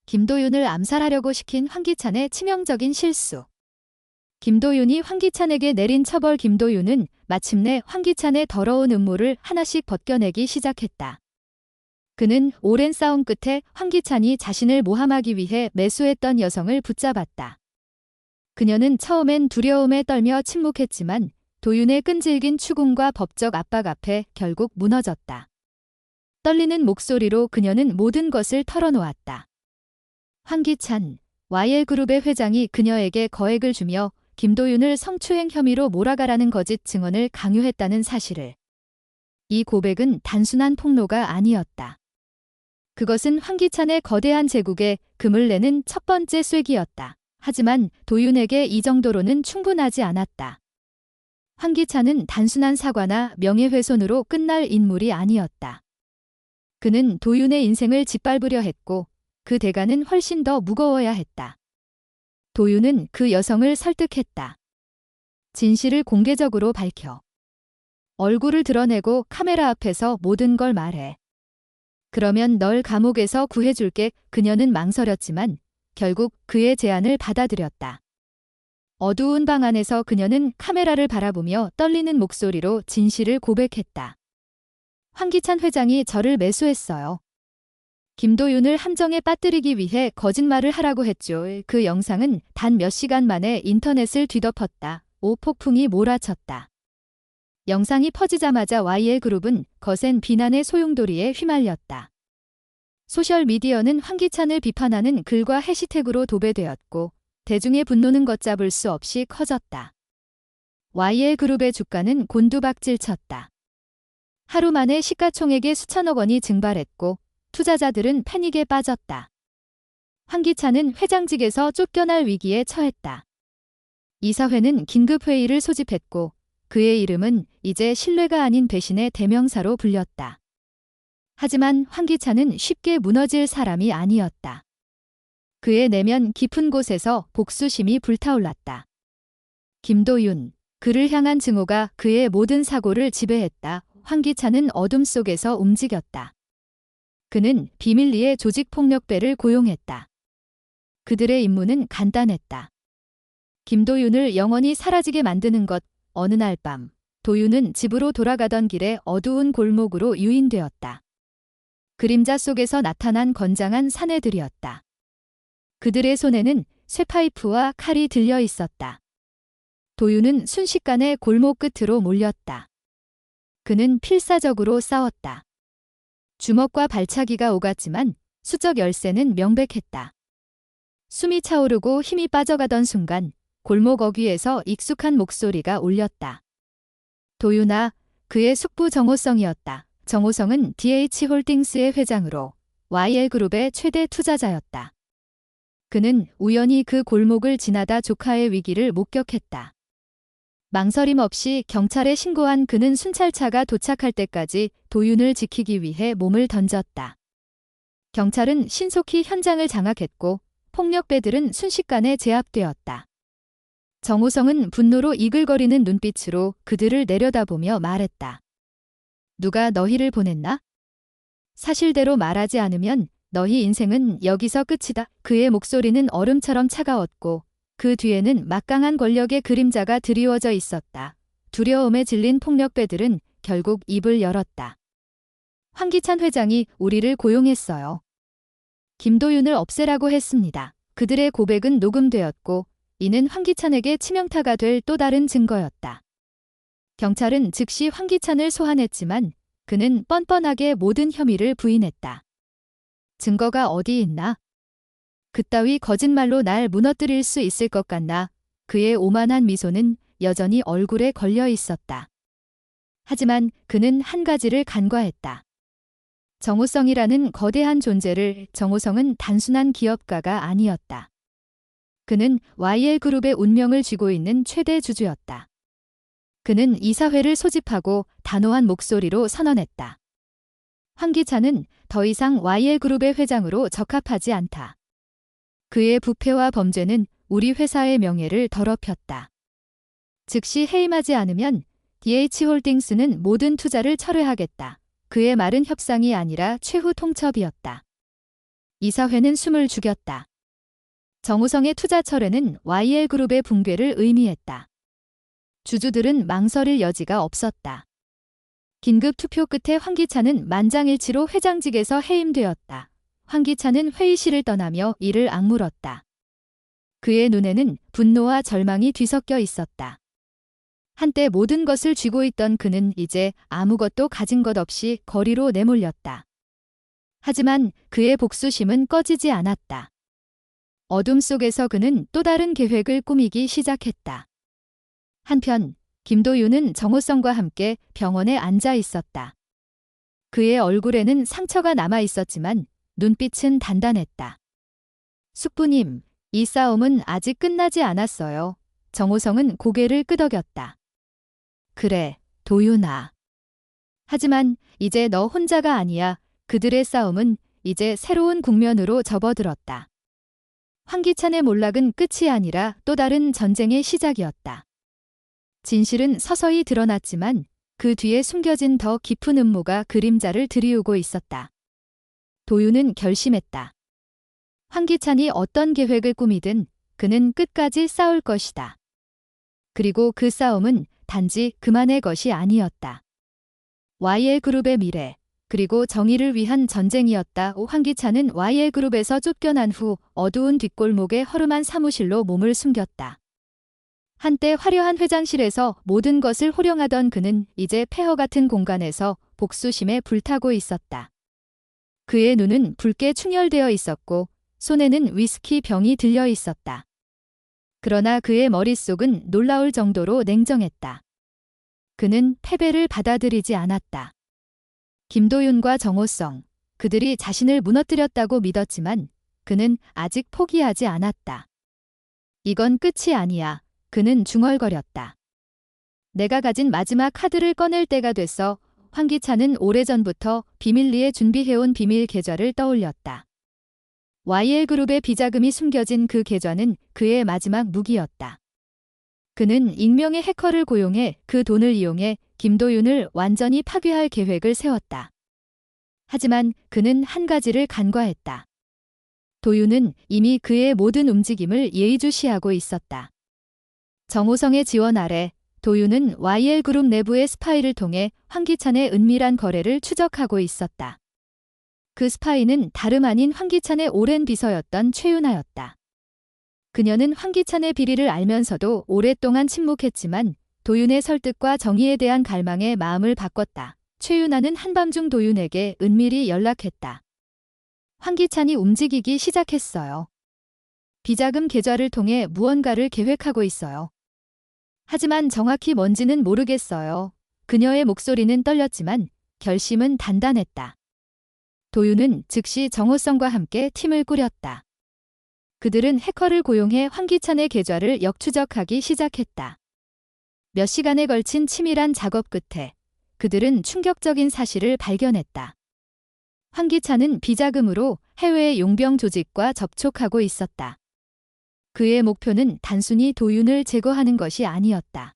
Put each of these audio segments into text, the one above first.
김도윤을 암살하려고 시킨 황기찬의 치명적인 실수. 김도윤이 황기찬에게 내린 처벌. 김도윤은 마침내 황기찬의 더러운 음모를 하나씩 벗겨내기 시작했다. 그는 오랜 싸움 끝에 황기찬이 자신을 모함하기 위해 매수했던 여성을 붙잡았다. 그녀는 처음엔 두려움에 떨며 침묵했지만 도윤의 끈질긴 추궁과 법적 압박 앞에 결국 무너졌다. 떨리는 목소리로 그녀는 모든 것을 털어놓았다. 황기찬, YL그룹의 회장이 그녀에게 거액을 주며 김도윤을 성추행 혐의로 몰아가라는 거짓 증언을 강요했다는 사실을. 이 고백은 단순한 폭로가 아니었다. 그것은 황기찬의 거대한 제국에 금을 내는 첫 번째 쐐기였다. 하지만 도윤에게 이 정도로는 충분하지 않았다. 황기찬은 단순한 사과나 명예훼손으로 끝날 인물이 아니었다. 그는 도윤의 인생을 짓밟으려 했고 그 대가는 훨씬 더 무거워야 했다. 도윤은 그 여성을 설득했다. 진실을 공개적으로 밝혀. 얼굴을 드러내고 카메라 앞에서 모든 걸 말해. 그러면 널 감옥에서 구해줄게. 그녀는 망설였지만 결국 그의 제안을 받아들였다. 어두운 방 안에서 그녀는 카메라를 바라보며 떨리는 목소리로 진실을 고백했다. 황기찬 회장이 저를 매수했어요. 김도윤을 함정에 빠뜨리기 위해 거짓말을 하라고 했죠. 그 영상은 단 몇 시간 만에 인터넷을 뒤덮었다. 오폭풍이 몰아쳤다. 영상이 퍼지자마자 YL그룹은 거센 비난의 소용돌이에 휘말렸다. 소셜미디어는 황기찬을 비판하는 글과 해시태그로 도배되었고 대중의 분노는 걷잡을 수 없이 커졌다. YL그룹의 주가는 곤두박질쳤다. 하루 만에 시가총액의 수천억 원이 증발했고 투자자들은 패닉에 빠졌다. 황기찬은 회장직에서 쫓겨날 위기에 처했다. 이사회는 긴급회의를 소집했고 그의 이름은 이제 신뢰가 아닌 배신의 대명사로 불렸다. 하지만 황기찬은 쉽게 무너질 사람이 아니었다. 그의 내면 깊은 곳에서 복수심이 불타올랐다. 김도윤, 그를 향한 증오가 그의 모든 사고를 지배했다. 황기찬은 어둠 속에서 움직였다. 그는 비밀리에 조직폭력배를 고용했다. 그들의 임무는 간단했다. 김도윤을 영원히 사라지게 만드는 것. 어느 날 밤, 도윤은 집으로 돌아가던 길에 어두운 골목으로 유인되었다. 그림자 속에서 나타난 건장한 사내들이었다. 그들의 손에는 쇠파이프와 칼이 들려 있었다. 도윤은 순식간에 골목 끝으로 몰렸다. 그는 필사적으로 싸웠다. 주먹과 발차기가 오갔지만 수적 열쇠는 명백했다. 숨이 차오르고 힘이 빠져가던 순간 골목 어귀에서 익숙한 목소리가 울렸다. 도윤아, 그의 숙부 정호성이었다. 정호성은 DH홀딩스의 회장으로 YL그룹의 최대 투자자였다. 그는 우연히 그 골목을 지나다 조카의 위기를 목격했다. 망설임 없이 경찰에 신고한 그는 순찰차가 도착할 때까지 도윤을 지키기 위해 몸을 던졌다. 경찰은 신속히 현장을 장악했고 폭력배들은 순식간에 제압되었다. 정호성은 분노로 이글거리는 눈빛으로 그들을 내려다보며 말했다. 누가 너희를 보냈나? 사실대로 말하지 않으면 너희 인생은 여기서 끝이다. 그의 목소리는 얼음처럼 차가웠고 그 뒤에는 막강한 권력의 그림자가 드리워져 있었다. 두려움에 질린 폭력배들은 결국 입을 열었다. 황기찬 회장이 우리를 고용했어요. 김도윤을 없애라고 했습니다. 그들의 고백은 녹음되었고 이는 황기찬에게 치명타가 될 또 다른 증거였다. 경찰은 즉시 황기찬을 소환했지만 그는 뻔뻔하게 모든 혐의를 부인했다. 증거가 어디 있나? 그따위 거짓말로 날 무너뜨릴 수 있을 것 같나? 그의 오만한 미소는 여전히 얼굴에 걸려 있었다. 하지만 그는 한 가지를 간과했다. 정호성이라는 거대한 존재를. 정호성은 단순한 기업가가 아니었다. 그는 YL그룹의 운명을 쥐고 있는 최대 주주였다. 그는 이사회를 소집하고 단호한 목소리로 선언했다. 황기찬은 더 이상 YL그룹의 회장으로 적합하지 않다. 그의 부패와 범죄는 우리 회사의 명예를 더럽혔다. 즉시 해임하지 않으면 DH홀딩스는 모든 투자를 철회하겠다. 그의 말은 협상이 아니라 최후 통첩이었다. 이사회는 숨을 죽였다. 정우성의 투자 철회는 YL그룹의 붕괴를 의미했다. 주주들은 망설일 여지가 없었다. 긴급 투표 끝에 황기찬은 만장일치로 회장직에서 해임되었다. 황기찬은 회의실을 떠나며 이를 악물었다. 그의 눈에는 분노와 절망이 뒤섞여 있었다. 한때 모든 것을 쥐고 있던 그는 이제 아무것도 가진 것 없이 거리로 내몰렸다. 하지만 그의 복수심은 꺼지지 않았다. 어둠 속에서 그는 또 다른 계획을 꾸미기 시작했다. 한편 김도윤은 정호성과 함께 병원에 앉아 있었다. 그의 얼굴에는 상처가 남아 있었지만 눈빛은 단단했다. 숙부님, 이 싸움은 아직 끝나지 않았어요. 정호성은 고개를 끄덕였다. 그래, 도윤아. 하지만 이제 너 혼자가 아니야. 그들의 싸움은 이제 새로운 국면으로 접어들었다. 황기찬의 몰락은 끝이 아니라 또 다른 전쟁의 시작이었다. 진실은 서서히 드러났지만 그 뒤에 숨겨진 더 깊은 음모가 그림자를 들이우고 있었다. 도윤은 결심했다. 황기찬이 어떤 계획을 꾸미든 그는 끝까지 싸울 것이다. 그리고 그 싸움은 단지 그만의 것이 아니었다. YL그룹의 미래, 그리고 정의를 위한 전쟁이었다. 황기찬은 YL그룹에서 쫓겨난 후 어두운 뒷골목의 허름한 사무실로 몸을 숨겼다. 한때 화려한 회장실에서 모든 것을 호령하던 그는 이제 폐허 같은 공간에서 복수심에 불타고 있었다. 그의 눈은 붉게 충혈되어 있었고 손에는 위스키 병이 들려 있었다. 그러나 그의 머릿속은 놀라울 정도로 냉정했다. 그는 패배를 받아들이지 않았다. 김도윤과 정호성, 그들이 자신을 무너뜨렸다고 믿었지만 그는 아직 포기하지 않았다. 이건 끝이 아니야. 그는 중얼거렸다. 내가 가진 마지막 카드를 꺼낼 때가 됐어. 황기찬은 오래전부터 비밀리에 준비해온 비밀 계좌를 떠올렸다. YL그룹의 비자금이 숨겨진 그 계좌는 그의 마지막 무기였다. 그는 익명의 해커를 고용해 그 돈을 이용해 김도윤을 완전히 파괴할 계획을 세웠다. 하지만 그는 한 가지를 간과했다. 도윤은 이미 그의 모든 움직임을 예의주시하고 있었다. 정호성의 지원 아래 도윤은 YL그룹 내부의 스파이를 통해 황기찬의 은밀한 거래를 추적하고 있었다. 그 스파이는 다름 아닌 황기찬의 오랜 비서였던 최윤아였다. 그녀는 황기찬의 비리를 알면서도 오랫동안 침묵했지만 도윤의 설득과 정의에 대한 갈망에 마음을 바꿨다. 최윤아는 한밤중 도윤에게 은밀히 연락했다. 황기찬이 움직이기 시작했어요. 비자금 계좌를 통해 무언가를 계획하고 있어요. 하지만 정확히 뭔지는 모르겠어요. 그녀의 목소리는 떨렸지만 결심은 단단했다. 도윤은 즉시 정호성과 함께 팀을 꾸렸다. 그들은 해커를 고용해 황기찬의 계좌를 역추적하기 시작했다. 몇 시간에 걸친 치밀한 작업 끝에 그들은 충격적인 사실을 발견했다. 황기찬은 비자금으로 해외의 용병 조직과 접촉하고 있었다. 그의 목표는 단순히 도윤을 제거하는 것이 아니었다.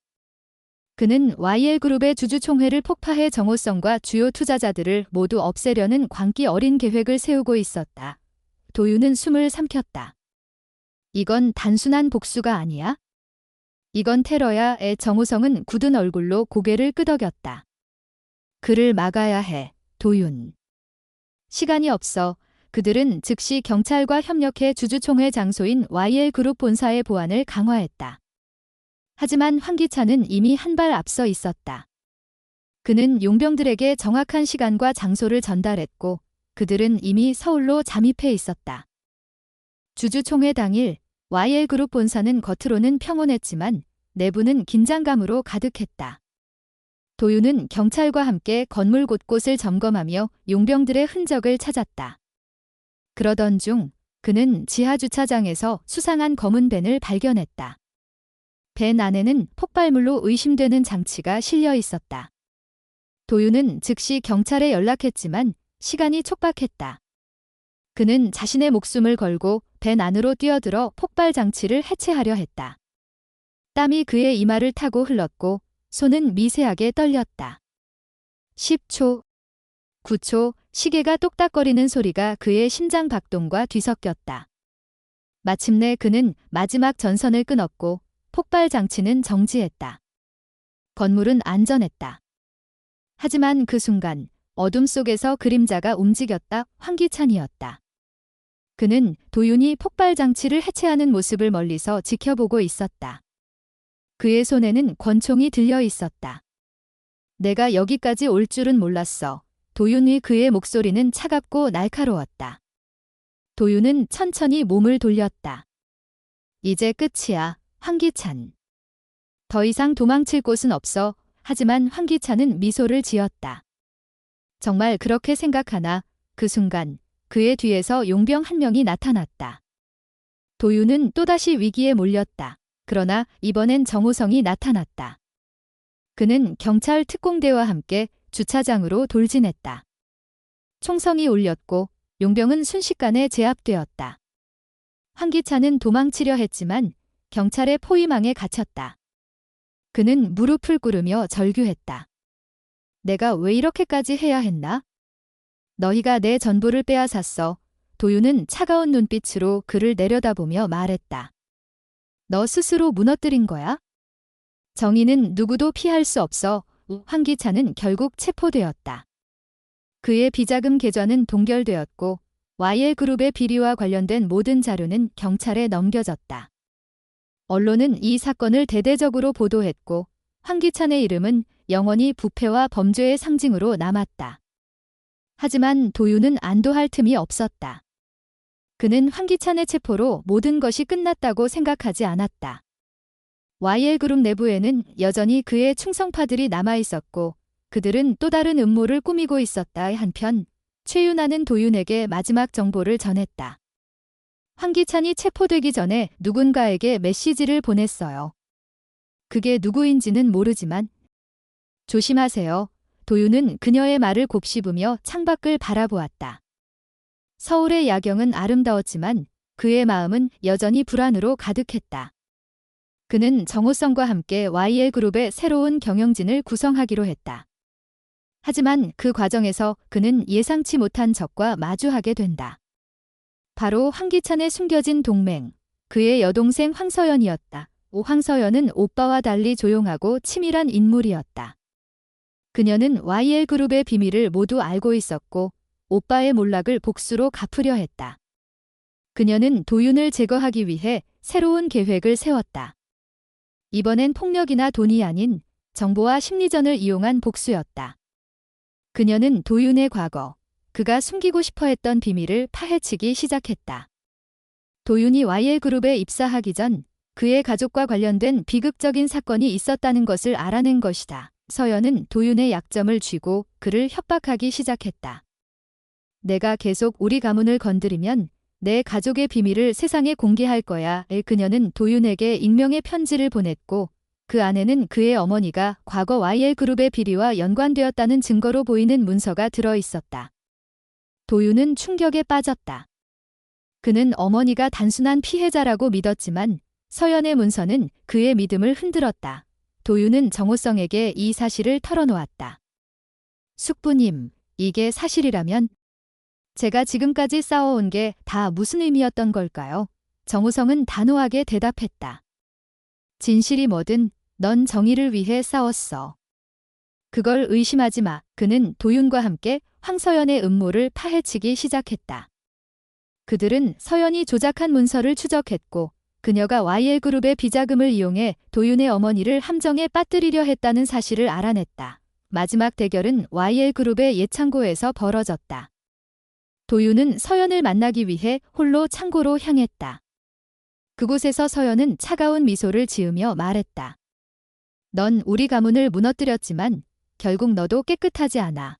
그는 YL그룹의 주주총회를 폭파해 정호성과 주요 투자자들을 모두 없애려는 광기 어린 계획을 세우고 있었다. 도윤은 숨을 삼켰다. 이건 단순한 복수가 아니야? 이건 테러야. 정호성은 굳은 얼굴로 고개를 끄덕였다. 그를 막아야 해, 도윤. 시간이 없어. 그들은 즉시 경찰과 협력해 주주총회 장소인 YL그룹 본사의 보안을 강화했다. 하지만 황기찬은 이미 한 발 앞서 있었다. 그는 용병들에게 정확한 시간과 장소를 전달했고 그들은 이미 서울로 잠입해 있었다. 주주총회 당일 YL그룹 본사는 겉으로는 평온했지만 내부는 긴장감으로 가득했다. 도윤은 경찰과 함께 건물 곳곳을 점검하며 용병들의 흔적을 찾았다. 그러던 중 그는 지하 주차장에서 수상한 검은 밴을 발견했다. 밴 안에는 폭발물로 의심되는 장치가 실려 있었다. 도윤은 즉시 경찰에 연락했지만 시간이 촉박했다. 그는 자신의 목숨을 걸고 밴 안으로 뛰어들어 폭발 장치를 해체하려 했다. 땀이 그의 이마를 타고 흘렀고 손은 미세하게 떨렸다. 10초, 9초, 시계가 똑딱거리는 소리가 그의 심장 박동과 뒤섞였다. 마침내 그는 마지막 전선을 끊었고 폭발 장치는 정지했다. 건물은 안전했다. 하지만 그 순간 어둠 속에서 그림자가 움직였다. 황기찬이었다. 그는 도윤이 폭발 장치를 해체하는 모습을 멀리서 지켜보고 있었다. 그의 손에는 권총이 들려 있었다. 내가 여기까지 올 줄은 몰랐어. 도윤의 그의 목소리는 차갑고 날카로웠다. 도윤은 천천히 몸을 돌렸다. 이제 끝이야, 황기찬. 더 이상 도망칠 곳은 없어. 하지만 황기찬은 미소를 지었다. 정말 그렇게 생각하나? 그 순간 그의 뒤에서 용병 한 명이 나타났다. 도윤은 또다시 위기에 몰렸다. 그러나 이번엔 정호성이 나타났다. 그는 경찰 특공대와 함께 주차장으로 돌진했다. 총성이 울렸고 용병은 순식간에 제압되었다. 황기찬은 도망치려 했지만 경찰의 포위망에 갇혔다. 그는 무릎을 꿇으며 절규했다. 내가 왜 이렇게까지 해야 했나? 너희가 내 전부를 빼앗았어. 도윤은 차가운 눈빛으로 그를 내려다보며 말했다. 너 스스로 무너뜨린 거야? 정의는 누구도 피할 수 없어. 황기찬은 결국 체포되었다. 그의 비자금 계좌는 동결되었고 YL그룹의 비리와 관련된 모든 자료는 경찰에 넘겨졌다. 언론은 이 사건을 대대적으로 보도했고 황기찬의 이름은 영원히 부패와 범죄의 상징으로 남았다. 하지만 도윤은 안도할 틈이 없었다. 그는 황기찬의 체포로 모든 것이 끝났다고 생각하지 않았다. YL그룹 내부에는 여전히 그의 충성파들이 남아있었고 그들은 또 다른 음모를 꾸미고 있었다. 한편 최윤아는 도윤에게 마지막 정보를 전했다. 황기찬이 체포되기 전에 누군가에게 메시지를 보냈어요. 그게 누구인지는 모르지만 조심하세요. 도윤은 그녀의 말을 곱씹으며 창밖을 바라보았다. 서울의 야경은 아름다웠지만 그의 마음은 여전히 불안으로 가득했다. 그는 정호성과 함께 YL그룹의 새로운 경영진을 구성하기로 했다. 하지만 그 과정에서 그는 예상치 못한 적과 마주하게 된다. 바로 황기찬의 숨겨진 동맹, 그의 여동생 황서연이었다. 황서연은 오빠와 달리 조용하고 치밀한 인물이었다. 그녀는 YL그룹의 비밀을 모두 알고 있었고 오빠의 몰락을 복수로 갚으려 했다. 그녀는 도윤을 제거하기 위해 새로운 계획을 세웠다. 이번엔 폭력이나 돈이 아닌 정보와 심리전을 이용한 복수였다. 그녀는 도윤의 과거, 그가 숨기고 싶어 했던 비밀을 파헤치기 시작했다. 도윤이 YL그룹에 입사하기 전 그의 가족과 관련된 비극적인 사건이 있었다는 것을 알아낸 것이다. 서연은 도윤의 약점을 쥐고 그를 협박하기 시작했다. 내가 계속 우리 가문을 건드리면 내 가족의 비밀을 세상에 공개할 거야. 그녀는 도윤에게 익명의 편지를 보냈고 그 안에는 그의 어머니가 과거 YL그룹의 비리와 연관되었다는 증거로 보이는 문서가 들어 있었다. 도윤은 충격에 빠졌다. 그는 어머니가 단순한 피해자라고 믿었지만 서연의 문서는 그의 믿음을 흔들었다. 도윤은 정호성에게 이 사실을 털어놓았다. 숙부님, 이게 사실이라면 제가 지금까지 싸워온 게 다 무슨 의미였던 걸까요? 정호성은 단호하게 대답했다. 진실이 뭐든 넌 정의를 위해 싸웠어. 그걸 의심하지 마. 그는 도윤과 함께 황서연의 음모를 파헤치기 시작했다. 그들은 서연이 조작한 문서를 추적했고 그녀가 YL그룹의 비자금을 이용해 도윤의 어머니를 함정에 빠뜨리려 했다는 사실을 알아냈다. 마지막 대결은 YL그룹의 예창고에서 벌어졌다. 도윤은 서연을 만나기 위해 홀로 창고로 향했다. 그곳에서 서연은 차가운 미소를 지으며 말했다. 넌 우리 가문을 무너뜨렸지만 결국 너도 깨끗하지 않아.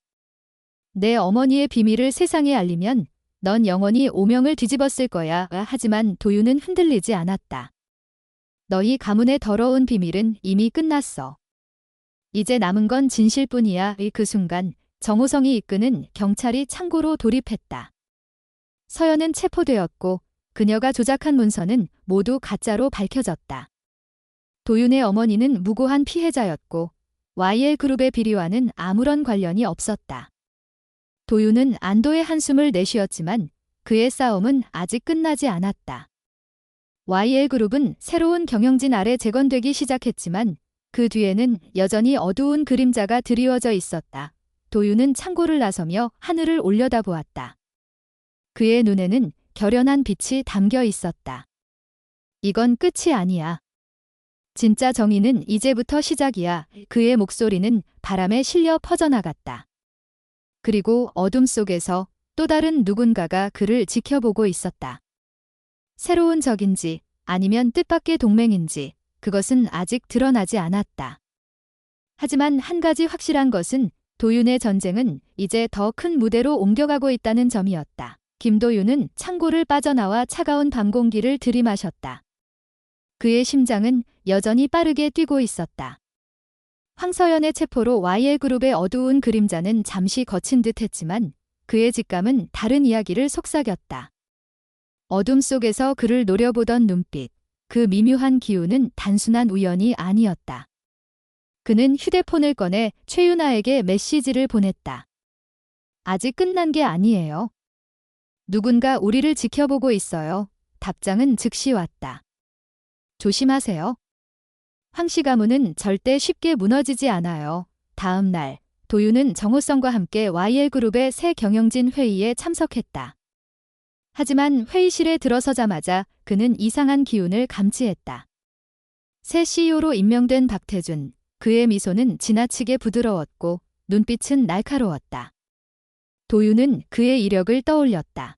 내 어머니의 비밀을 세상에 알리면 넌 영원히 오명을 뒤집었을 거야. 하지만 도윤은 흔들리지 않았다. 너희 가문의 더러운 비밀은 이미 끝났어. 이제 남은 건 진실뿐이야. 그 순간 정호성이 이끄는 경찰이 창고로 돌입했다. 서연은 체포되었고 그녀가 조작한 문서는 모두 가짜로 밝혀졌다. 도윤의 어머니는 무고한 피해자였고 YL그룹의 비리와는 아무런 관련이 없었다. 도윤은 안도의 한숨을 내쉬었지만 그의 싸움은 아직 끝나지 않았다. YL그룹은 새로운 경영진 아래 재건되기 시작했지만 그 뒤에는 여전히 어두운 그림자가 드리워져 있었다. 도윤은 창고를 나서며 하늘을 올려다보았다. 그의 눈에는 결연한 빛이 담겨 있었다. 이건 끝이 아니야. 진짜 정의는 이제부터 시작이야. 그의 목소리는 바람에 실려 퍼져나갔다. 그리고 어둠 속에서 또 다른 누군가가 그를 지켜보고 있었다. 새로운 적인지 아니면 뜻밖의 동맹인지 그것은 아직 드러나지 않았다. 하지만 한 가지 확실한 것은 도윤의 전쟁은 이제 더 큰 무대로 옮겨가고 있다는 점이었다. 김도윤은 창고를 빠져나와 차가운 밤 공기를 들이마셨다. 그의 심장은 여전히 빠르게 뛰고 있었다. 황서연의 체포로 YL그룹의 어두운 그림자는 잠시 거친 듯했지만 그의 직감은 다른 이야기를 속삭였다. 어둠 속에서 그를 노려보던 눈빛, 그 미묘한 기운은 단순한 우연이 아니었다. 그는 휴대폰을 꺼내 최윤아에게 메시지를 보냈다. 아직 끝난 게 아니에요. 누군가 우리를 지켜보고 있어요. 답장은 즉시 왔다. 조심하세요. 황씨 가문은 절대 쉽게 무너지지 않아요. 다음 날, 도윤은 정호성과 함께 YL그룹의 새 경영진 회의에 참석했다. 하지만 회의실에 들어서자마자 그는 이상한 기운을 감지했다. 새 CEO로 임명된 박태준, 그의 미소는 지나치게 부드러웠고 눈빛은 날카로웠다. 도윤은 그의 이력을 떠올렸다.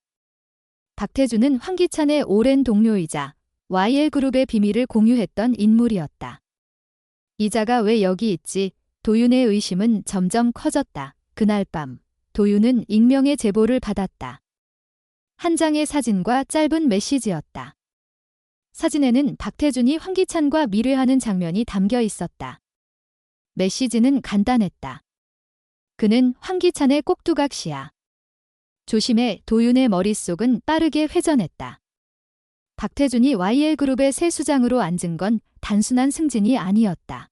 박태준은 황기찬의 오랜 동료이자 YL그룹의 비밀을 공유했던 인물이었다. 이자가 왜 여기 있지? 도윤의 의심은 점점 커졌다. 그날 밤, 도윤은 익명의 제보를 받았다. 한 장의 사진과 짧은 메시지였다. 사진에는 박태준이 황기찬과 미뢰하는 장면이 담겨 있었다. 메시지는 간단했다. 그는 황기찬의 꼭두각시야. 조심해. 도윤의 머릿속은 빠르게 회전했다. 박태준이 YL그룹의 새 수장으로 앉은 건 단순한 승진이 아니었다.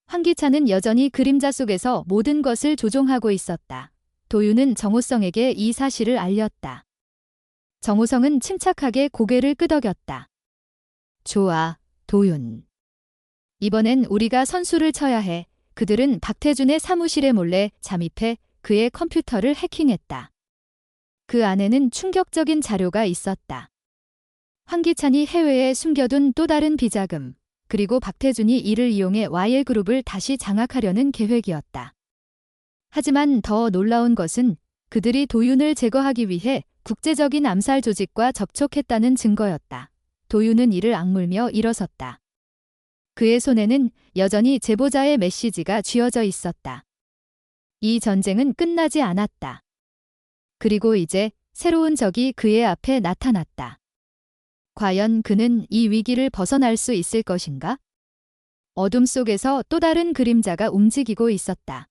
황기찬은 여전히 그림자 속에서 모든 것을 조종하고 있었다. 도윤은 정호성에게 이 사실을 알렸다. 정호성은 침착하게 고개를 끄덕였다. 좋아, 도윤. 이번엔 우리가 선수를 쳐야 해. 그들은 박태준의 사무실에 몰래 잠입해 그의 컴퓨터를 해킹했다. 그 안에는 충격적인 자료가 있었다. 황기찬이 해외에 숨겨둔 또 다른 비자금, 그리고 박태준이 이를 이용해 YL그룹을 다시 장악하려는 계획이었다. 하지만 더 놀라운 것은 그들이 도윤을 제거하기 위해 국제적인 암살 조직과 접촉했다는 증거였다. 도윤은 이를 악물며 일어섰다. 그의 손에는 여전히 제보자의 메시지가 쥐어져 있었다. 이 전쟁은 끝나지 않았다. 그리고 이제 새로운 적이 그의 앞에 나타났다. 과연 그는 이 위기를 벗어날 수 있을 것인가? 어둠 속에서 또 다른 그림자가 움직이고 있었다.